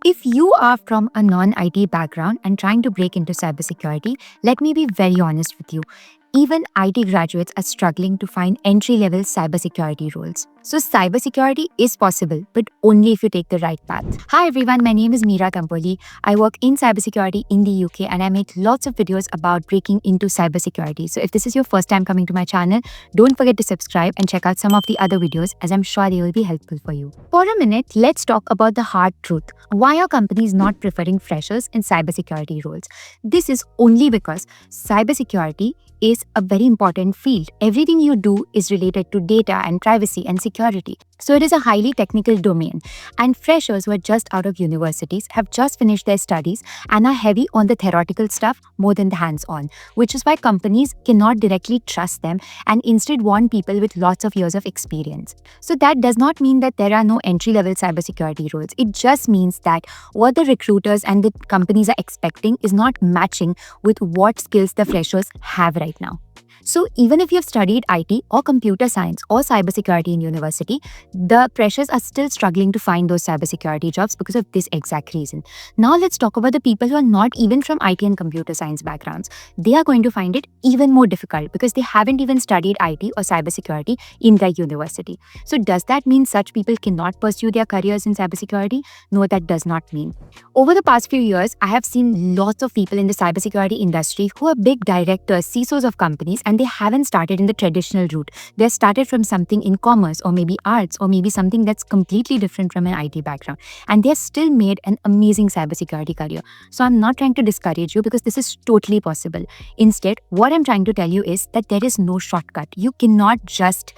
If you are from a non IT background and trying to break into cybersecurity, let me be very honest with you. Even IT graduates are struggling to find entry level cybersecurity roles. So, cybersecurity is possible, but only if you take the right path. Hi everyone, my name is Meera Kampoli. I work in cybersecurity in the UK and I make lots of videos about breaking into cybersecurity. So, if this is your first time coming to my channel, don't forget to subscribe and check out some of the other videos as I'm sure they will be helpful for you. For a minute, let's talk about the hard truth. Why are companies not preferring freshers in cybersecurity roles? This is only because cybersecurity is a very important field. Everything you do is related to data and privacy and security. So it is a highly technical domain. And freshers who are just out of universities have just finished their studies and are heavy on the theoretical stuff more than the hands-on, which is why companies cannot directly trust them and instead want people with lots of years of experience. So that does not mean that there are no entry-level cybersecurity roles. It just means that what the recruiters and the companies are expecting is not matching with what skills the freshers have right now. So even if you've studied IT or computer science or cybersecurity in university, the freshers are still struggling to find those cybersecurity jobs because of this exact reason. Now let's talk about the people who are not even from IT and computer science backgrounds. They are going to find it even more difficult because they haven't even studied IT or cybersecurity in their university. So does that mean such people cannot pursue their careers in cybersecurity? No, that does not mean. Over the past few years, I have seen lots of people in the cybersecurity industry who are big directors, CISOs of companies, and they haven't started in the traditional route. They started from something in commerce or maybe arts or maybe something that's completely different from an IT background. And they're still made an amazing cybersecurity career. So I'm not trying to discourage you because this is totally possible. Instead, what I'm trying to tell you is that there is no shortcut. You cannot just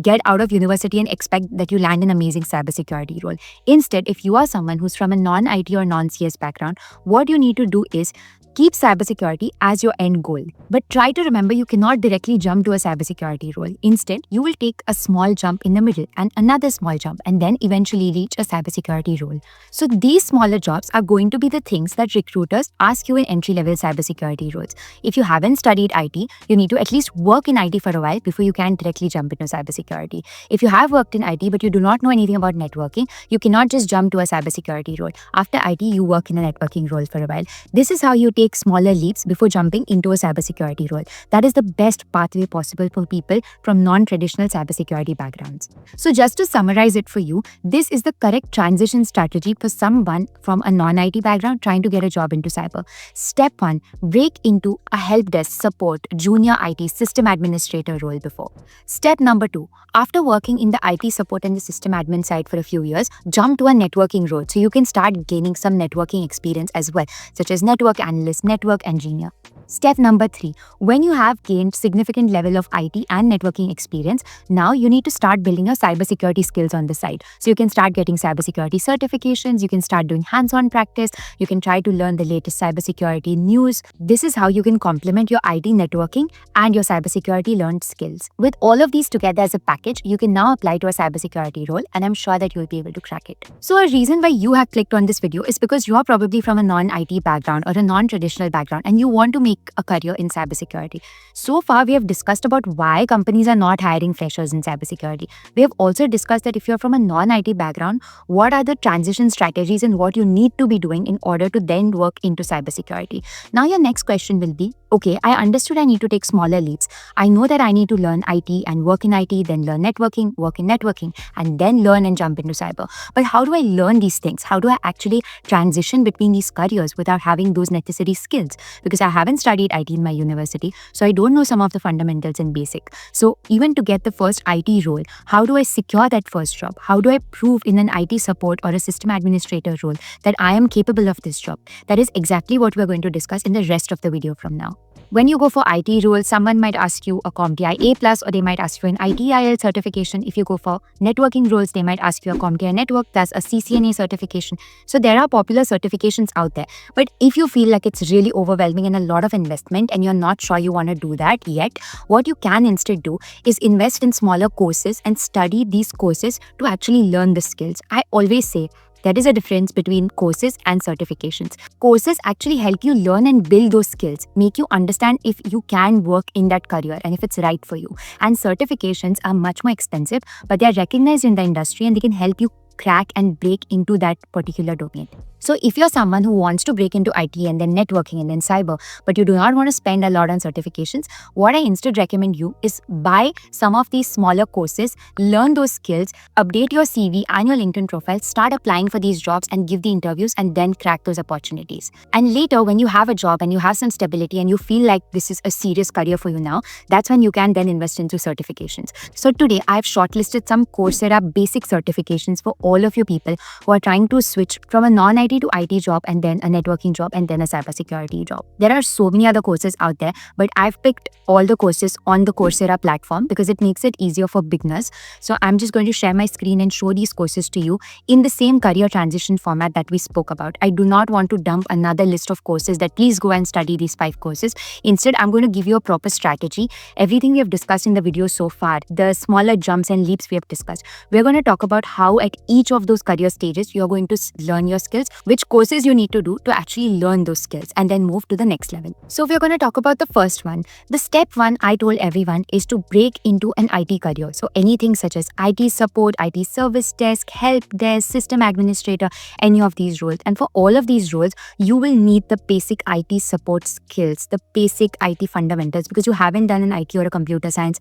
get out of university and expect that you land an amazing cybersecurity role. Instead, if you are someone who's from a non-IT or non-CS background, what you need to do is keep cybersecurity as your end goal. But try to remember you cannot directly jump to a cybersecurity role. Instead, you will take a small jump in the middle and another small jump and then eventually reach a cybersecurity role. So these smaller jobs are going to be the things that recruiters ask you in entry-level cybersecurity roles. If you haven't studied IT, you need to at least work in IT for a while before you can directly jump into cybersecurity. If you have worked in IT but you do not know anything about networking, you cannot just jump to a cybersecurity role. After IT, you work in a networking role for a while. This is how you take smaller leaps before jumping into a cybersecurity role. That is the best pathway possible for people from non-traditional cybersecurity backgrounds. So just to summarize it for you, this is the correct transition strategy for someone from a non-IT background trying to get a job into cyber. Step 1, break into a help desk, support, junior IT, system administrator role before. Step number 2, after working in the IT support and the system admin side for a few years, jump to a networking role so you can start gaining some networking experience as well, such as network analyst, network engineer. Step number 3, when you have gained significant level of IT and networking experience, now you need to start building your cybersecurity skills on the side. So you can start getting cybersecurity certifications, you can start doing hands-on practice, you can try to learn the latest cybersecurity news. This is how you can complement your IT networking and your cybersecurity learned skills. With all of these together as a package, you can now apply to a cybersecurity role and I'm sure that you'll be able to crack it. So a reason why you have clicked on this video is because you are probably from a non-IT background or a non-traditional background and you want to make a career in cybersecurity. So far, we have discussed about why companies are not hiring freshers in cybersecurity. We have also discussed that if you're from a non-IT background, what are the transition strategies and what you need to be doing in order to then work into cybersecurity. Now, your next question will be, okay, I understood I need to take smaller leaps. I know that I need to learn IT and work in IT, then learn networking, work in networking, and then learn and jump into cyber. But how do I learn these things? How do I actually transition between these careers without having those necessary skills? Because I haven't studied IT in my university, so I don't know some of the fundamentals and basic. So even to get the first IT role, how do I secure that first job? How do I prove in an IT support or a system administrator role that I am capable of this job? That is exactly what we're going to discuss in the rest of the video from now. When you go for IT roles, someone might ask you a CompTIA A+, or they might ask you an ITIL certification. If you go for networking roles, they might ask you a CompTIA Network, that's a CCNA certification. So there are popular certifications out there. But if you feel like it's really overwhelming and a lot of investment and you're not sure you want to do that yet, what you can instead do is invest in smaller courses and study these courses to actually learn the skills. I always say, there is a difference between courses and certifications. Courses actually help you learn and build those skills, make you understand if you can work in that career and if it's right for you. And certifications are much more expensive, but they are recognized in the industry and they can help you crack and break into that particular domain. So if you're someone who wants to break into IT and then networking and then cyber, but you do not want to spend a lot on certifications, what I instead recommend you is buy some of these smaller courses, learn those skills, update your CV and your LinkedIn profile, start applying for these jobs and give the interviews and then crack those opportunities. And later, when you have a job and you have some stability and you feel like this is a serious career for you now, that's when you can then invest into certifications. So today, I've shortlisted some Coursera basic certifications for all of you people who are trying to switch from a non-IT to IT job and then a networking job and then a cybersecurity job. There are so many other courses out there, but I've picked all the courses on the Coursera platform because it makes it easier for beginners. So I'm just going to share my screen and show these courses to you in the same career transition format that we spoke about. I do not want to dump another list of courses that please go and study these 5 courses. Instead, I'm going to give you a proper strategy. Everything we have discussed in the video so far, the smaller jumps and leaps we have discussed, we're going to talk about how at each of those career stages, you're going to learn your skills, which courses you need to do to actually learn those skills and then move to the next level. So we're going to talk about the first one. The step 1 I told everyone is to break into an IT career. So anything such as IT support, IT service desk, help desk, system administrator, any of these roles. And for all of these roles, you will need the basic IT support skills, the basic IT fundamentals, because you haven't done an IT or a computer science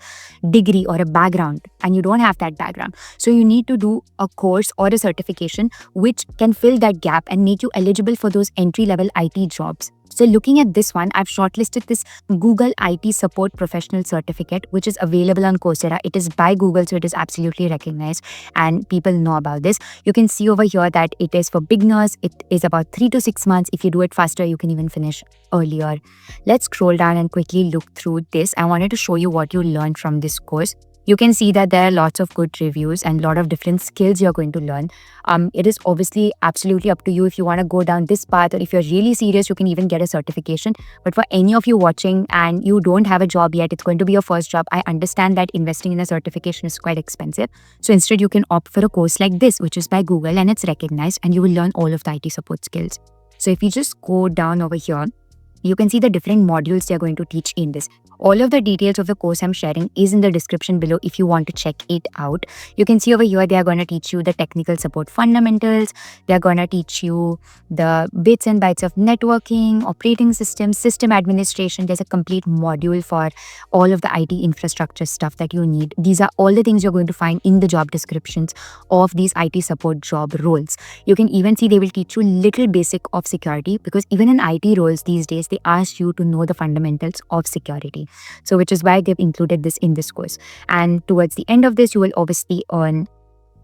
degree or a background and you don't have that background. So you need to do a course or a certification which can fill that gap and make you eligible for those entry-level IT jobs. So looking at this one, I've shortlisted this Google IT Support Professional Certificate, which is available on Coursera. It is by Google, so it is absolutely recognized and people know about this. You can see over here that it is for beginners. It is about 3 to 6 months. If you do it faster, you can even finish earlier. Let's scroll down and quickly look through this. I wanted to show you what you learned from this course. You can see that there are lots of good reviews and a lot of different skills you're going to learn. It is obviously absolutely up to you if you want to go down this path, or if you're really serious, you can even get a certification. But for any of you watching and you don't have a job yet, it's going to be your first job. I understand that investing in a certification is quite expensive. So instead, you can opt for a course like this, which is by Google and it's recognized, and you will learn all of the IT support skills. So if you just go down over here, you can see the different modules they're going to teach in this. All of the details of the course I'm sharing is in the description below if you want to check it out. You can see over here, they are going to teach you the technical support fundamentals. They're going to teach you the bits and bytes of networking, operating systems, system administration. There's a complete module for all of the IT infrastructure stuff that you need. These are all the things you're going to find in the job descriptions of these IT support job roles. You can even see they will teach you little basic of security, because even in IT roles these days, they ask you to know the fundamentals of security. So which is why they've included this in this course. And towards the end of this, you will obviously earn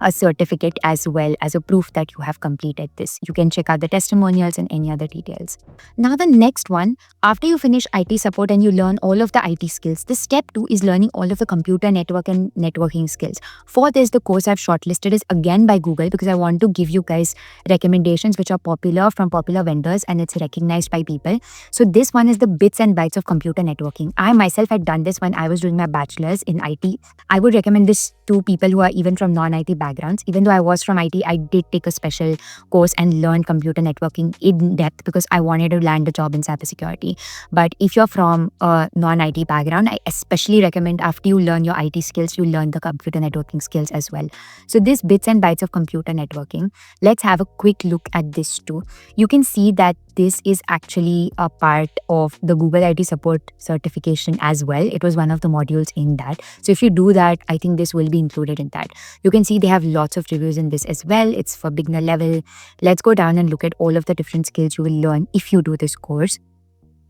a certificate as well as a proof that you have completed this. You can check out the testimonials and any other details. Now the next one, after you finish IT support and you learn all of the IT skills, the step 2 is learning all of the computer network and networking skills. For this, the course I've shortlisted is again by Google, because I want to give you guys recommendations which are popular from popular vendors and it's recognized by people. So this one is the bits and bytes of computer networking. I myself had done this when I was doing my bachelor's in IT. I would recommend this to people who are even from non-IT backgrounds. Even though I was from IT, I did take a special course and learn computer networking in depth because I wanted to land a job in cybersecurity. But if you're from a non-IT background, I especially recommend after you learn your IT skills, you learn the computer networking skills as well. So this bits and bytes of computer networking, let's have a quick look at this too. You can see that this is actually a part of the Google IT support certification as well. It was one of the modules in that. So if you do that, I think this will be included in that. You can see they have lots of reviews in this as well. It's for beginner level. Let's go down and look at all of the different skills you will learn if you do this course.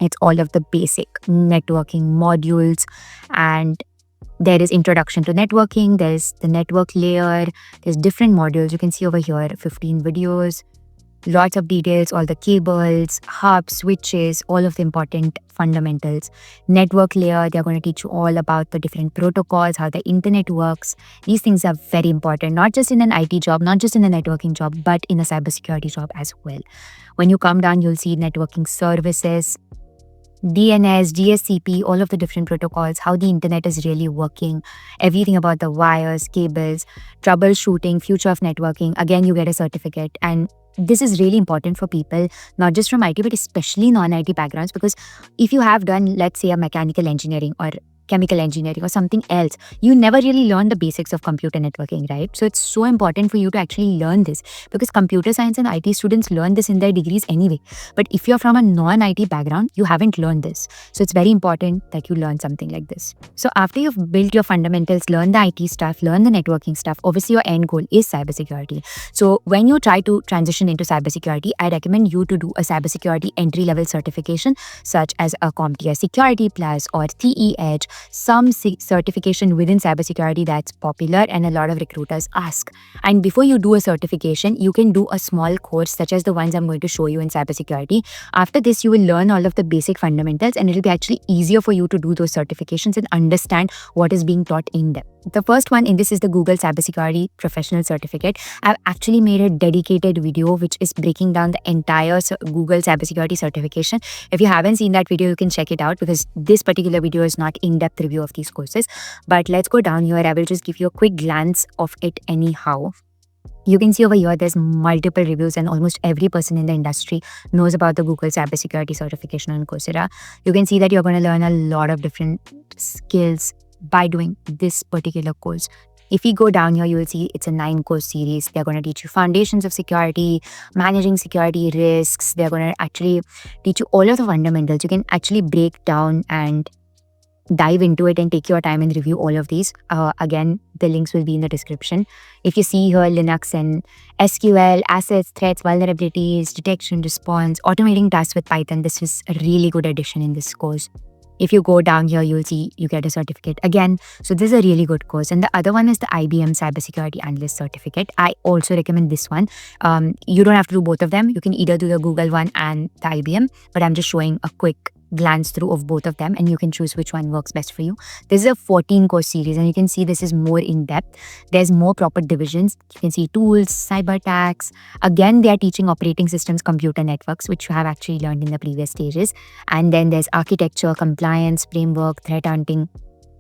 It's all of the basic networking modules, and there is introduction to networking, there's the network layer, there's different modules. You can see over here 15 videos, lots of details, all the cables, hubs, switches, all of the important fundamentals. Network layer, they're going to teach you all about the different protocols, how the internet works. These things are very important, not just in an IT job, not just in a networking job, but in a cybersecurity job as well. When you come down, you'll see networking services, DNS, DSCP, all of the different protocols, how the internet is really working, everything about the wires, cables, troubleshooting, future of networking. Again, you get a certificate, and this is really important for people, not just from IT, but especially non-IT backgrounds, because if you have done, let's say, a mechanical engineering or chemical engineering or something else, you never really learn the basics of computer networking, right? So it's so important for you to actually learn this, because computer science and IT students learn this in their degrees anyway. But if you're from a non-IT background, you haven't learned this. So it's very important that you learn something like this. So after you've built your fundamentals, learn the IT stuff, learn the networking stuff, obviously your end goal is cybersecurity. So when you try to transition into cybersecurity, I recommend you to do a cybersecurity entry-level certification such as a CompTIA Security Plus or CE Edge, some certification within cybersecurity that's popular and a lot of recruiters ask. And before you do a certification, you can do a small course such as the ones I'm going to show you in cybersecurity. After this, you will learn all of the basic fundamentals, and it'll be actually easier for you to do those certifications and understand what is being taught in them. The first one in this is the Google Cybersecurity Professional Certificate. I've actually made a dedicated video which is breaking down the entire Google Cybersecurity certification. If you haven't seen that video, you can check it out, because this particular video is not in-depth review of these courses. But let's go down here. I will just give you a quick glance of it anyhow. You can see over here, there's multiple reviews and almost every person in the industry knows about the Google Cybersecurity certification on Coursera. You can see that you're going to learn a lot of different skills by doing this particular course. If you go down here, you will see it's a 9-course series. They're going to teach you foundations of security, managing security risks. They're going to actually teach you all of the fundamentals. You can actually break down and dive into it and take your time and review all of these. Again, the links will be in the description. If you see here, Linux and SQL, assets, threats, vulnerabilities, detection, response, automating tasks with Python, this is a really good addition in this course. If you go down here, you'll see you get a certificate again. So this is a really good course. And the other one is the IBM Cybersecurity Analyst Certificate. I also recommend this one. You don't have to do both of them. You can either do the Google one and the IBM, but I'm just showing a quick glance through of both of them, and you can choose which one works best for you. This is a 14-course series, and you can see this is more in depth. There's more proper divisions. You can see tools, cyber attacks. Again, they are teaching operating systems, computer networks, which you have actually learned in the previous stages. And then there's architecture, compliance, framework, threat hunting,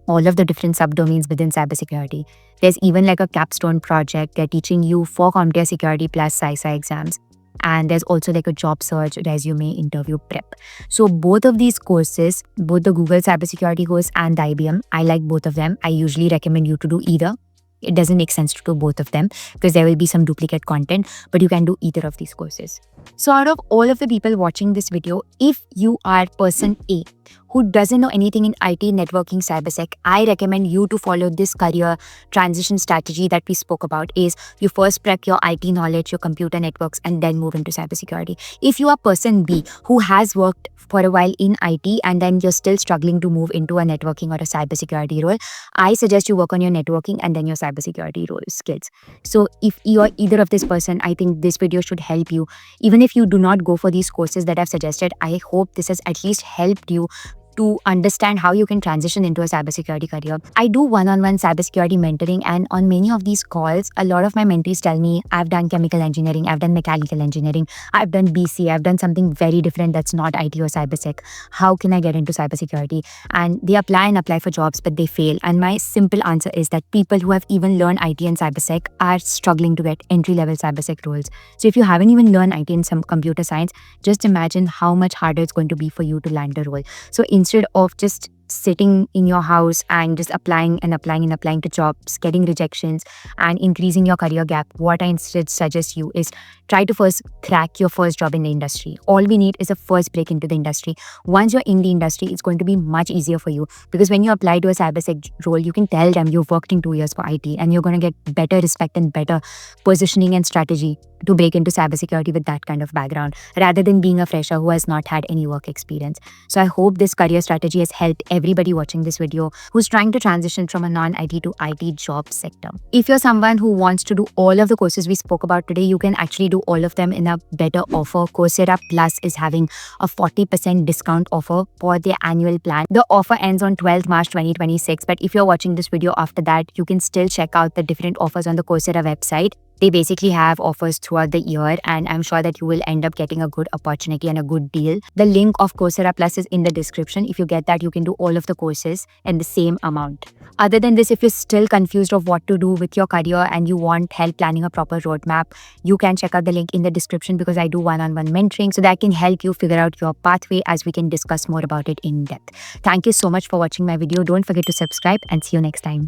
all of the different subdomains within cybersecurity. There's even like a capstone project. They're teaching you for CompTIA Security Plus CISA exams. And there's also like a job search, resume, interview prep. So both of these courses, both the Google Cybersecurity course and the IBM, I like both of them. I usually recommend you to do either. It doesn't make sense to do both of them because there will be some duplicate content, but you can do either of these courses. So out of all of the people watching this video, if you are person A who doesn't know anything in IT, networking, cybersec, I recommend you to follow this career transition strategy that we spoke about. Is you first prep your IT knowledge, your computer networks, and then move into cybersecurity. If you are person B who has worked for a while in IT and then you're still struggling to move into a networking or a cybersecurity role, I suggest you work on your networking and then your cybersecurity role skills. So if you're either of this person, I think this video should help you. Even if you do not go for these courses that I've suggested, I hope this has at least helped you to understand how you can transition into a cybersecurity career. I do one-on-one cybersecurity mentoring, and on many of these calls, a lot of my mentees tell me, I've done chemical engineering, I've done mechanical engineering, I've done BC, I've done something very different that's not IT or cybersec. How can I get into cybersecurity? And they apply for jobs, but they fail. And my simple answer is that people who have even learned IT and cybersec are struggling to get entry-level cybersec roles. So if you haven't even learned IT and some computer science, just imagine how much harder it's going to be for you to land a role. So instead of just sitting in your house and just applying to jobs, getting rejections and increasing your career gap, what I instead suggest you is try to first crack your first job in the industry. All we need is a first break into the industry. Once you're in the industry, it's going to be much easier for you, because when you apply to a cybersec role, you can tell them you've worked in 2 years for IT, and you're going to get better respect and better positioning and strategy to break into cybersecurity with that kind of background, rather than being a fresher who has not had any work experience. So I hope this career strategy has helped everybody watching this video who's trying to transition from a non-IT to IT job sector. If you're someone who wants to do all of the courses we spoke about today, you can actually do all of them in a better offer. Coursera Plus is having a 40% discount offer for their annual plan. The offer ends on 12th March 2026, but if you're watching this video after that, you can still check out the different offers on the Coursera website. They basically have offers throughout the year, and I'm sure that you will end up getting a good opportunity and a good deal. The link of Coursera Plus is in the description. If you get that, you can do all of the courses in the same amount. Other than this, if you're still confused of what to do with your career and you want help planning a proper roadmap, you can check out the link in the description, because I do one-on-one mentoring, so that can help you figure out your pathway as we can discuss more about it in depth. Thank you so much for watching my video. Don't forget to subscribe, and see you next time.